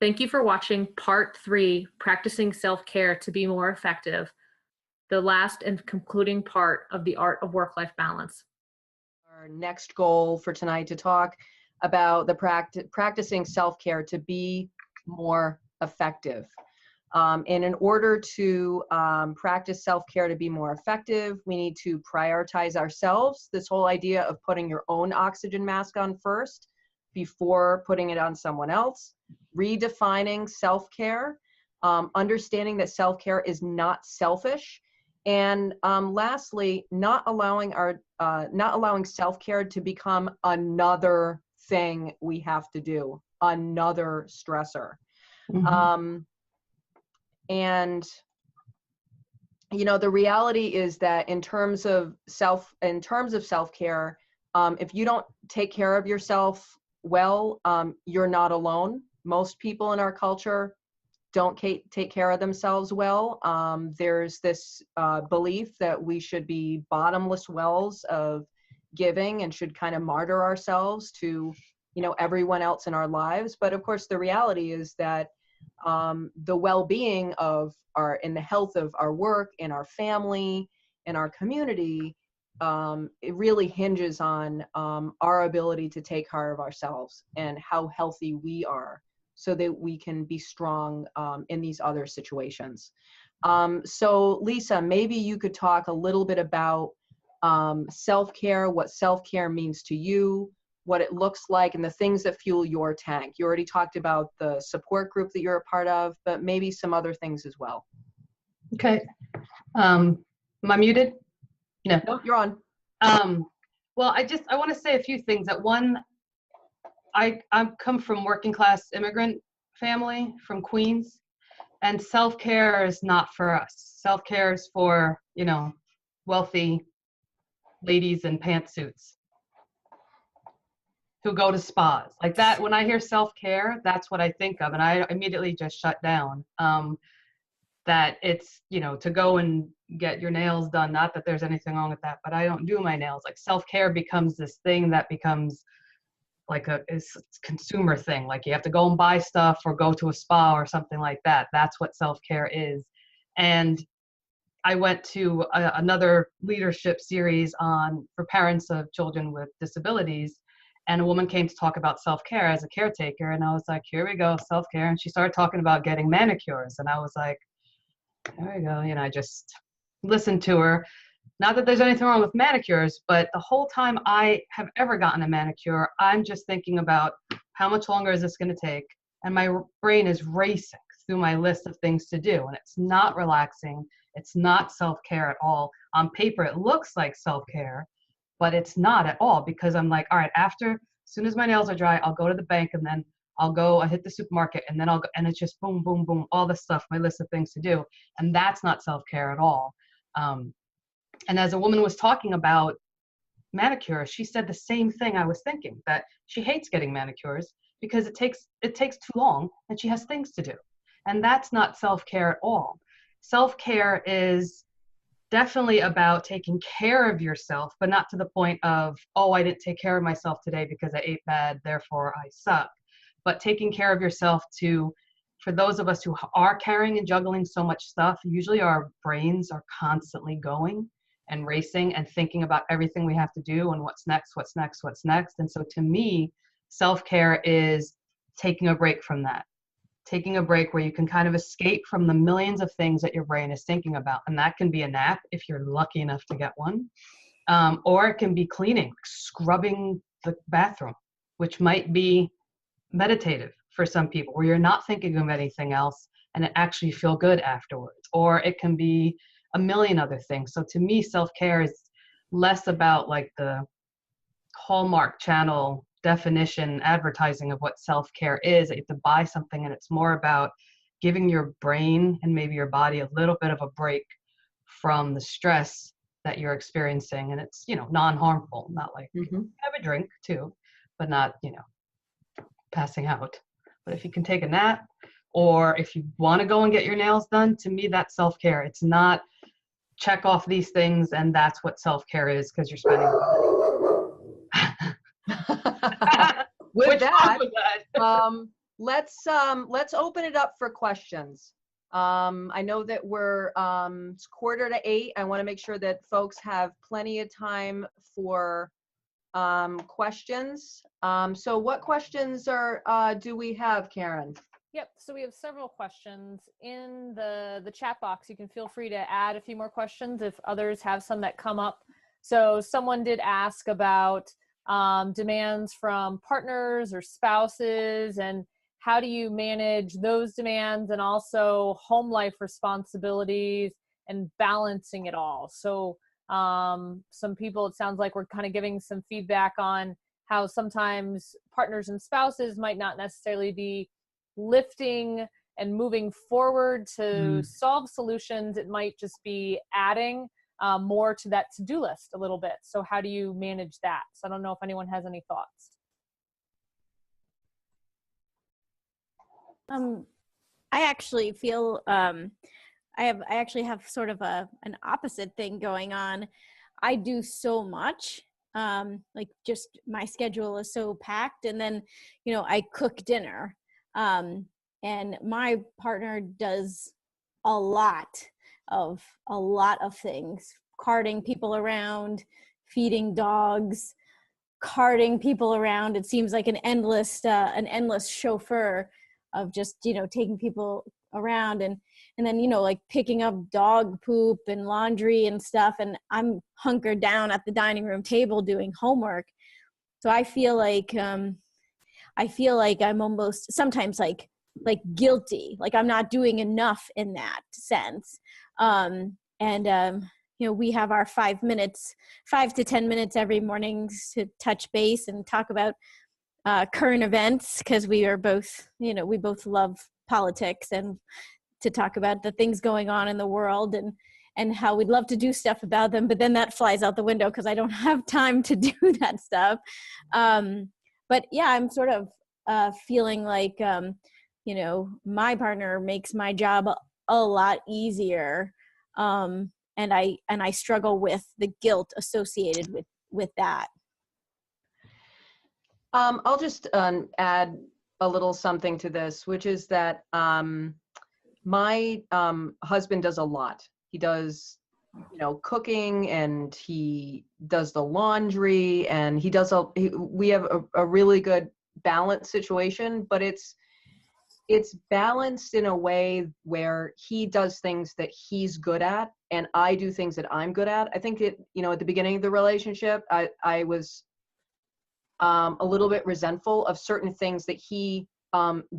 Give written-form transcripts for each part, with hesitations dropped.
Thank you for watching Part 3, Practicing Self-Care to Be More Effective, the last and concluding part of the art of work-life balance. Our next goal for tonight to talk about the practicing self-care to be more effective. And in order to practice self-care to be more effective, we need to prioritize ourselves. This whole idea of putting your own oxygen mask on first before putting it on someone else. Redefining self-care, understanding that self-care is not selfish. And lastly, not allowing self-care to become another thing we have to do, another stressor. Mm-hmm. And you know, the reality is that in terms of self-care, if you don't take care of yourself well, you're not alone. Most people in our culture don't take care of themselves well. There's this belief that we should be bottomless wells of giving and should kind of martyr ourselves to, you know, everyone else in our lives. But of course, the reality is that the well-being of and the health of our work, in our family, in our community, it really hinges on our ability to take care of ourselves and how healthy we are, so that we can be strong in these other situations. So Lisa, maybe you could talk a little bit about self-care, what self-care means to you, what it looks like, and the things that fuel your tank. You already talked about the support group that you're a part of, but maybe some other things as well. Okay. Am I muted? No. Nope, you're on. Well, I want to say a few things. That one, I come from working class immigrant family from Queens, and self-care is not for us. Self-care is for, you know, wealthy ladies in pantsuits who go to spas like that. When I hear self-care, that's what I think of, and I immediately just shut down. That it's, you know, to go and get your nails done. Not that there's anything wrong with that, but I don't do my nails. Like, self-care becomes this thing that becomes like a consumer thing. Like, you have to go and buy stuff or go to a spa or something like that. That's what self-care is. And I went to another leadership series for parents of children with disabilities, and a woman came to talk about self-care as a caretaker, and I was like, here we go, self-care. And she started talking about getting manicures, and I was like, there we go. You know, I just listened to her. Not that there's anything wrong with manicures, but the whole time I have ever gotten a manicure, I'm just thinking about how much longer is this going to take? And my brain is racing through my list of things to do. And it's not relaxing. It's not self-care at all. On paper, it looks like self-care, but it's not at all, because I'm like, all right, as soon as my nails are dry, I'll go to the bank, and then I hit the supermarket, and then I'll go, and it's just boom, boom, boom, all this stuff, my list of things to do. And that's not self-care at all. And as a woman was talking about manicures, she said the same thing I was thinking, that she hates getting manicures because it takes too long and she has things to do. And that's not self-care at all. Self-care is definitely about taking care of yourself, but not to the point of, oh, I didn't take care of myself today because I ate bad, therefore I suck. But taking care of yourself for those of us who are carrying and juggling so much stuff, usually our brains are constantly going and racing and thinking about everything we have to do and what's next. And so to me, self-care is taking a break from that. Taking a break where you can kind of escape from the millions of things that your brain is thinking about. And that can be a nap if you're lucky enough to get one. Or it can be cleaning, scrubbing the bathroom, which might be meditative for some people, where you're not thinking of anything else and it actually feel good afterwards. Or it can be a million other things. So to me, self-care is less about like the Hallmark Channel definition advertising of what self-care is. You have to buy something, and it's more about giving your brain and maybe your body a little bit of a break from the stress that you're experiencing. And it's, you know, non-harmful, not like have a drink too, but not, you know, passing out. But if you can take a nap, or if you want to go and get your nails done, to me, that's self-care. It's not check off these things and that's what self-care is because you're spending money. With that, let's open it up for questions. I know that we're it's 7:45. I want to make sure that folks have plenty of time for questions. So what questions do we have, Karen? Yep, so we have several questions in the chat box. You can feel free to add a few more questions if others have some that come up. So someone did ask about demands from partners or spouses, and how do you manage those demands and also home life responsibilities and balancing it all. So some people, it sounds like we're kind of giving some feedback on how sometimes partners and spouses might not necessarily be lifting and moving forward to solve solutions. It might just be adding more to that to-do list a little bit. So how do you manage that? So I don't know if anyone has any thoughts. I actually feel I actually have sort of an opposite thing going on. I do so much. Like just my schedule is so packed, and then I cook dinner. And my partner does a lot of things: carting people around, feeding dogs, carting people around. It seems like an endless chauffeur of just taking people around, and then like picking up dog poop and laundry and stuff, and I'm hunkered down at the dining room table doing homework. So I feel like I'm almost sometimes like guilty, like I'm not doing enough in that sense. We have our 5 to 10 minutes every morning to touch base and talk about current events, because we are both, we both love politics, and to talk about the things going on in the world and how we'd love to do stuff about them. But then that flies out the window because I don't have time to do that stuff. But yeah, I'm sort of feeling like, my partner makes my job a lot easier. And I struggle with the guilt associated with that. I'll just add a little something to this, which is that my husband does a lot. He does, cooking, and he does the laundry, and he does we have a really good balanced situation, but it's balanced in a way where he does things that he's good at, and I do things that I'm good at. I think at the beginning of the relationship, I was a little bit resentful of certain things that he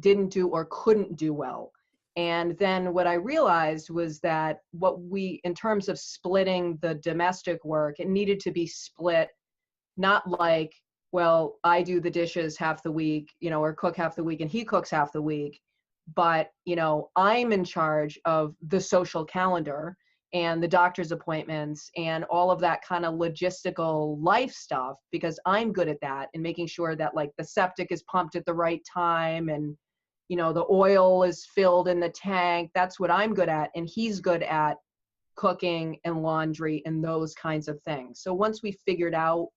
didn't do or couldn't do well. And then what I realized was that in terms of splitting the domestic work, it needed to be split, not like, well, I do the dishes half the week, or cook half the week and he cooks half the week, but, I'm in charge of the social calendar and the doctor's appointments and all of that kind of logistical life stuff, because I'm good at that, and making sure that like the septic is pumped at the right time, and the oil is filled in the tank. That's what I'm good at, and he's good at cooking and laundry and those kinds of things. So once we figured out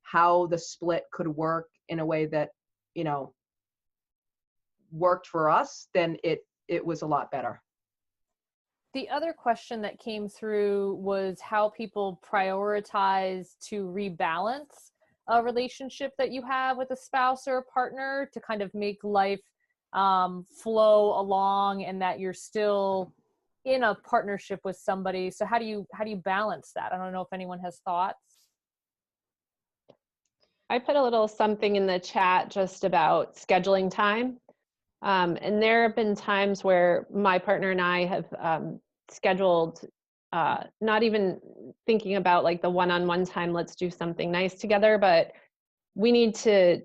how the split could work in a way that worked for us, then it was a lot better. The other question that came through was how people prioritize to rebalance a relationship that you have with a spouse or a partner to kind of make life flow along, and that you're still in a partnership with somebody. So how do you balance that? I don't know if anyone has thoughts. I put a little something in the chat just about scheduling time. And there have been times where my partner and I have scheduled, not even thinking about like the one-on-one time, let's do something nice together, but we need to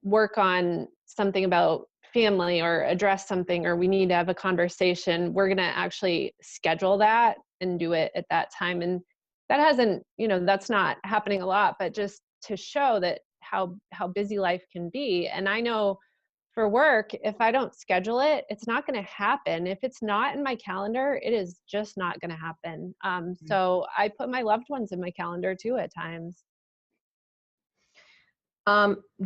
work on something about family or address something, or we need to have a conversation. We're going to actually schedule that and do it at that time. And that hasn't, that's not happening a lot, but just to show that how busy life can be. And I know for work, if I don't schedule it, it's not going to happen. If it's not in my calendar, it is just not going to happen. So I put my loved ones in my calendar too at times.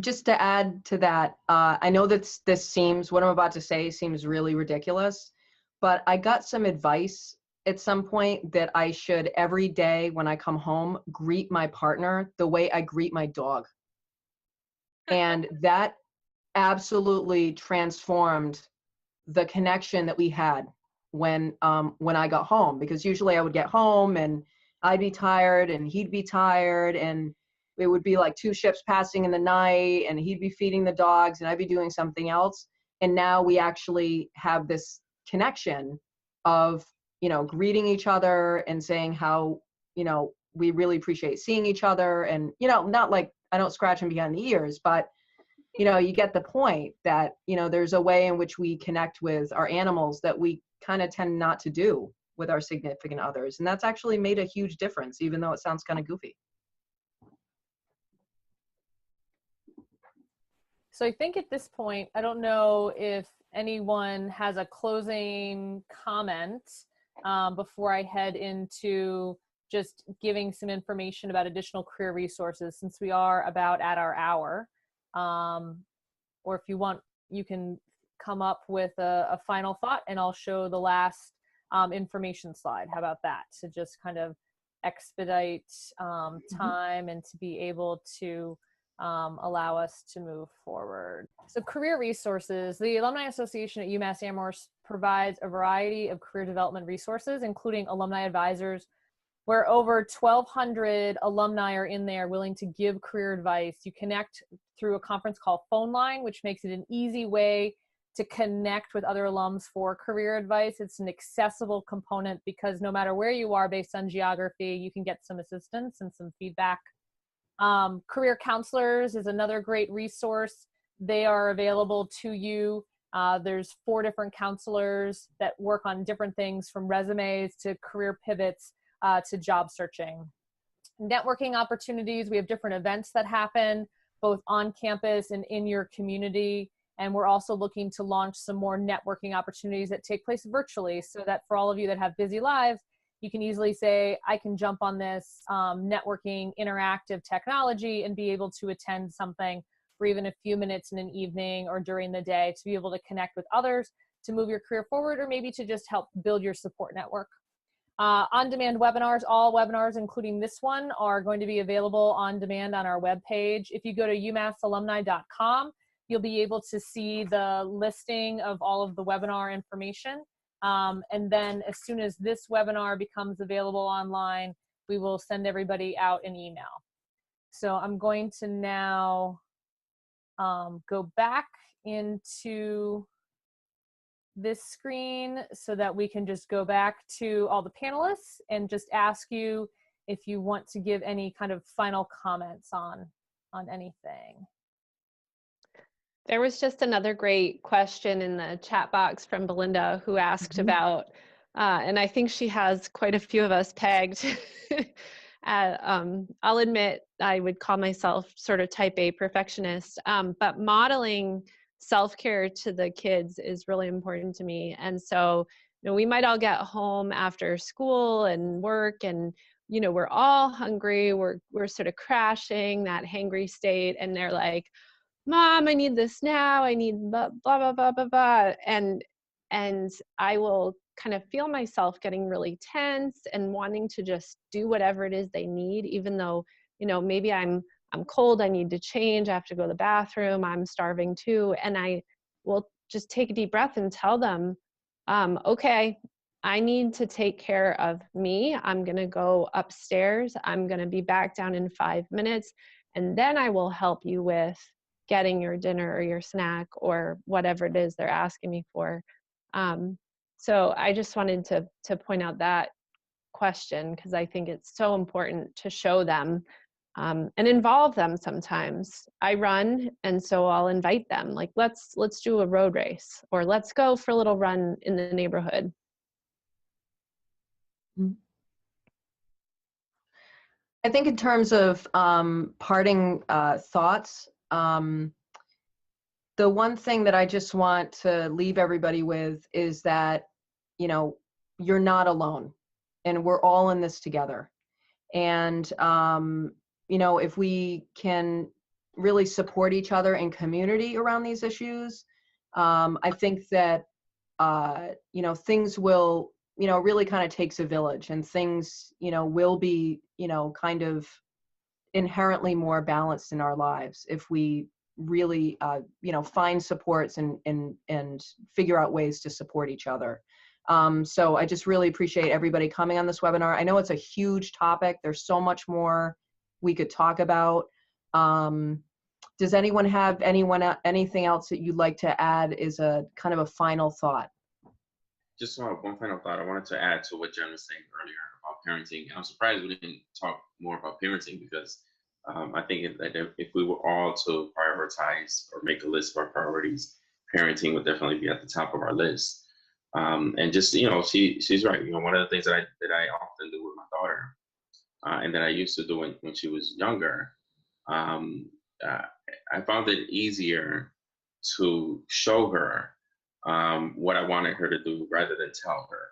Just to add to that, I know that what I'm about to say seems really ridiculous, but I got some advice at some point that I should every day when I come home, greet my partner the way I greet my dog. And that absolutely transformed the connection that we had when I got home, because usually I would get home and I'd be tired and he'd be tired, and it would be like two ships passing in the night, and he'd be feeding the dogs and I'd be doing something else. And now we actually have this connection of, greeting each other and saying how, we really appreciate seeing each other. And, not like I don't scratch him behind the ears, but you get the point that, there's a way in which we connect with our animals that we kind of tend not to do with our significant others. And that's actually made a huge difference, even though it sounds kind of goofy. So I think at this point, I don't know if anyone has a closing comment before I head into just giving some information about additional career resources, since we are about at our hour. Or if you want, you can come up with a final thought and I'll show the last information slide. How about that? To just kind of expedite time and to be able to allow us to move forward. So career resources, the Alumni Association at UMass Amherst provides a variety of career development resources, including alumni advisors, where over 1,200 alumni are in there willing to give career advice. You connect through a conference called Phone Line, which makes it an easy way to connect with other alums for career advice. It's an accessible component because no matter where you are based on geography, you can get some assistance and some feedback. Career counselors is another great resource. They are available to you. There's 4 different counselors that work on different things, from resumes to career pivots to job searching. Networking opportunities, we have different events that happen both on campus and in your community. And we're also looking to launch some more networking opportunities that take place virtually, so that for all of you that have busy lives, you can easily say, I can jump on this networking interactive technology and be able to attend something for even a few minutes in an evening or during the day to be able to connect with others, to move your career forward, or maybe to just help build your support network. On-demand webinars, all webinars, including this one, are going to be available on demand on our webpage. If you go to umassalumni.com, you'll be able to see the listing of all of the webinar information. And then as soon as this webinar becomes available online, we will send everybody out an email. So I'm going to now go back into this screen so that we can just go back to all the panelists and just ask you if you want to give any kind of final comments on anything. There was just another great question in the chat box from Belinda, who asked about, and I think she has quite a few of us pegged. I'll admit I would call myself sort of type A perfectionist, but modeling self-care to the kids is really important to me. And so, we might all get home after school and work, and we're all hungry, we're sort of crashing, that hangry state, and they're like, Mom, I need this now, I need blah, blah, blah, blah, blah, blah. And I will kind of feel myself getting really tense and wanting to just do whatever it is they need, even though, maybe I'm cold, I need to change, I have to go to the bathroom, I'm starving too. And I will just take a deep breath and tell them, okay, I need to take care of me. I'm going to go upstairs. I'm going to be back down in 5 minutes. And then I will help you with getting your dinner or your snack or whatever it is they're asking me for. So I just wanted to point out that question, because I think it's so important to show them and involve them. Sometimes I run, and so I'll invite them, like, let's do a road race, or let's go for a little run in the neighborhood. I think in terms of parting thoughts, the one thing that I just want to leave everybody with is that, you're not alone, and we're all in this together. And, if we can really support each other in community around these issues, I think that, you know, things will, you know, really kind of takes a village, and things, you know, will be, you know, kind of inherently more balanced in our lives if we really, you know, find supports and figure out ways to support each other. So I just really appreciate everybody coming on this webinar. I know it's a huge topic. There's so much more we could talk about. Does anyone have anything else that you'd like to add as a kind of a final thought? Just one final thought. I wanted to add to what Jen was saying earlier about parenting. I'm surprised we didn't talk more about parenting, because I think that if we were all to prioritize or make a list of our priorities, parenting would definitely be at the top of our list. And just, you know, she's right. You know, one of the things that I often do with my daughter, and that I used to do when she was younger, I found it easier to show her what I wanted her to do rather than tell her.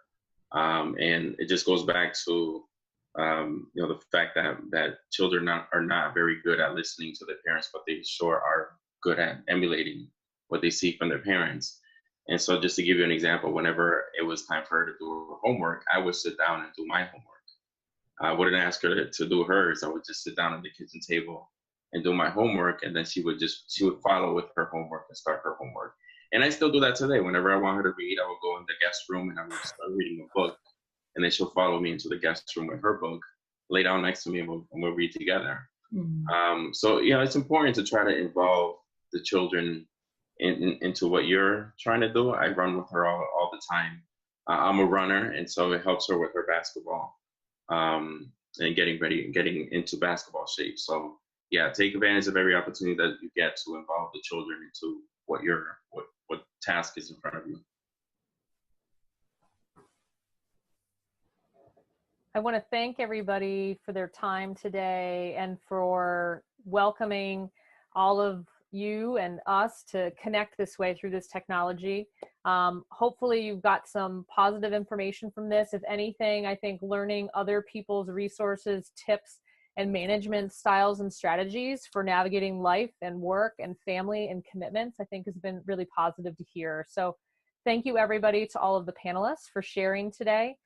And it just goes back to, you know, the fact that children are not very good at listening to their parents, but they sure are good at emulating what they see from their parents. And so, just to give you an example, whenever it was time for her to do her homework, I would sit down and do my homework. I wouldn't ask her to do hers. I would just sit down at the kitchen table and do my homework, and then she would follow with her homework and start her homework. And I still do that today. Whenever I want her to read, I would go in the guest room and I would start reading a book, and then she'll follow me into the guest room with her book, lay down next to me, and we'll read together. Mm-hmm. So, you know, it's important to try to involve the children into what you're trying to do. I run with her all the time. I'm a runner, and so it helps her with her basketball, and getting into basketball shape. So yeah, take advantage of every opportunity that you get to involve the children into what task is in front of you. I want to thank everybody for their time today and for welcoming all of you and us to connect this way through this technology. Hopefully you've got some positive information from this. If anything, I think learning other people's resources, tips, and management styles and strategies for navigating life and work and family and commitments, I think has been really positive to hear. So thank you everybody, to all of the panelists for sharing today.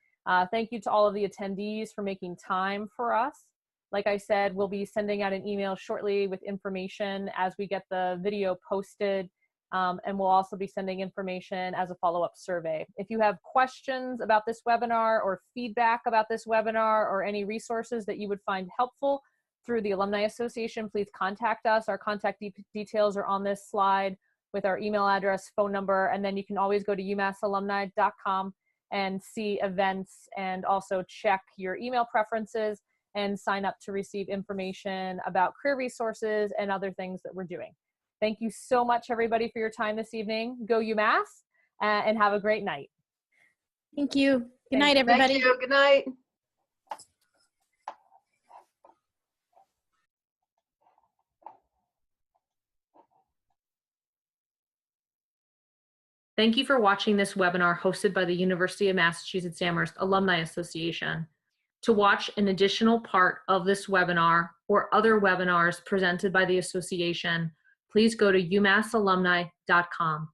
Thank you to all of the attendees for making time for us. Like I said, we'll be sending out an email shortly with information as we get the video posted. And we'll also be sending information as a follow-up survey. If you have questions about this webinar or feedback about this webinar or any resources that you would find helpful through the Alumni Association, please contact us. Our contact details are on this slide with our email address, phone number, and then you can always go to umassalumni.com and see events and also check your email preferences and sign up to receive information about career resources and other things that we're doing. Thank you so much, everybody, for your time this evening. Go UMass, and have a great night. Thank you. Good night, everybody. Thank you. Good night. Thank you for watching this webinar hosted by the University of Massachusetts Amherst Alumni Association. To watch an additional part of this webinar or other webinars presented by the association, please go to umassalumni.com.